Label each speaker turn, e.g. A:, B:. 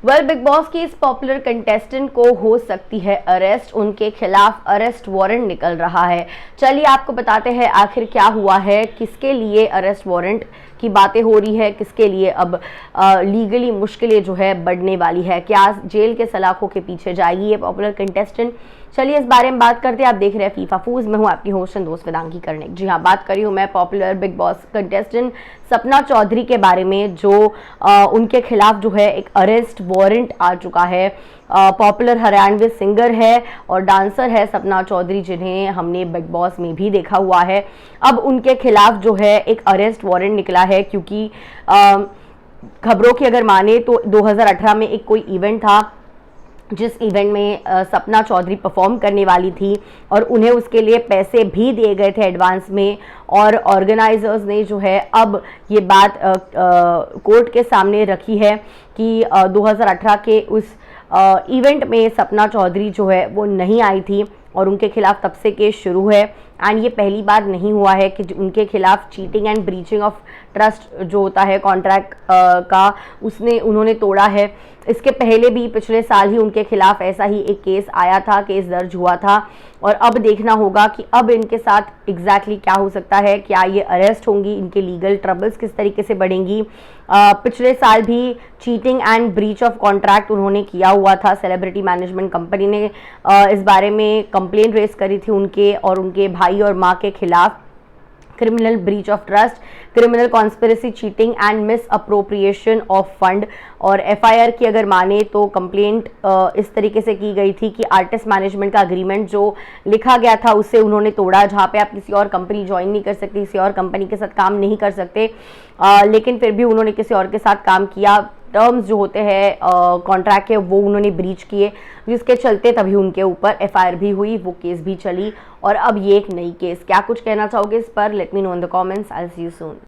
A: Well, big boss की इस popular contestant को हो सकती है अरेस्ट। उनके खिलाफ अरेस्ट वारंट निकल रहा है। चलिए आपको बताते हैं आखिर क्या हुआ है, किसके लिए अरेस्ट वारंट की बातें हो रही है, किसके लिए अब लीगली मुश्किलें जो है बढ़ने वाली है। क्या जेल के सलाखों के पीछे जाएगी ये पॉपुलर कंटेस्टेंट? चलिए इस बारे में बात करते हैं। आप देख रहे हैं फीफा फूज। मैं हूं आपकी होस्ट एंड दोस्त वेदांगी कर्णिक। जी हाँ, बात करी हूं मैं popular big boss contestant Sapna Chaudhary के बारे में, जो उनके खिलाफ जो है एक अरेस्ट वारंट आ चुका है। पॉपुलर हरियाणवी सिंगर है और डांसर है सपना चौधरी, जिन्हें हमने बिग बॉस में भी देखा हुआ है। अब उनके खिलाफ जो है एक अरेस्ट वारंट निकला है, क्योंकि खबरों की अगर माने तो 2018 में एक कोई इवेंट था, जिस इवेंट में सपना चौधरी परफॉर्म करने वाली थी और उन्हें उसके लिए पैसे भी दिए गए थे एडवांस में। और ऑर्गेनाइजर्स ने जो है अब ये बात कोर्ट के सामने रखी है कि 2018 के उस इवेंट में सपना चौधरी जो है वो नहीं आई थी और उनके खिलाफ तब से केस शुरू है। एंड ये पहली बार नहीं हुआ है कि उनके खिलाफ cheating and breaching of trust जो होता है कॉन्ट्रैक्ट का, उन्होंने तोड़ा है। इसके पहले भी पिछले साल ही उनके खिलाफ ऐसा ही एक केस आया था, केस दर्ज हुआ था। और अब देखना होगा कि अब इनके साथ एग्जैक्टली क्या हो सकता है। क्या ये अरेस्ट होंगी, इनके लीगल ट्रबल्स किस तरीके से बढ़ेंगी। पिछले साल भी cheating and breach of contract उन्होंने किया हुआ था। सेलिब्रिटी मैनेजमेंट कंपनी ने इस बारे में कंप्लेंट रेज करी थी उनके और उनके भाई और माँ के खिलाफ। Criminal breach of trust, criminal conspiracy, cheating and miss appropriation of fund. और एफआईआर की अगर माने तो कंप्लेंट इस तरीके से की गई थी कि आर्टिस्ट मैनेजमेंट का अग्रीमेंट जो लिखा गया था उसे उन्होंने तोड़ा, जहाँ पे आप किसी और कंपनी ज्वाइन नहीं कर सकते, किसी और कंपनी के साथ काम नहीं कर सकते। लेकिन फिर भी उन्होंने किसी और के साथ काम किया। टर्म्स जो होते हैं कॉन्ट्रैक्ट के वो उन्होंने ब्रीच किए, जिसके चलते तभी उनके ऊपर एफआईआर भी हुई, वो केस भी चली और अब ये एक नई केस। क्या कुछ कहना चाहोगे इस पर? Let me know in the comments. I will see you soon.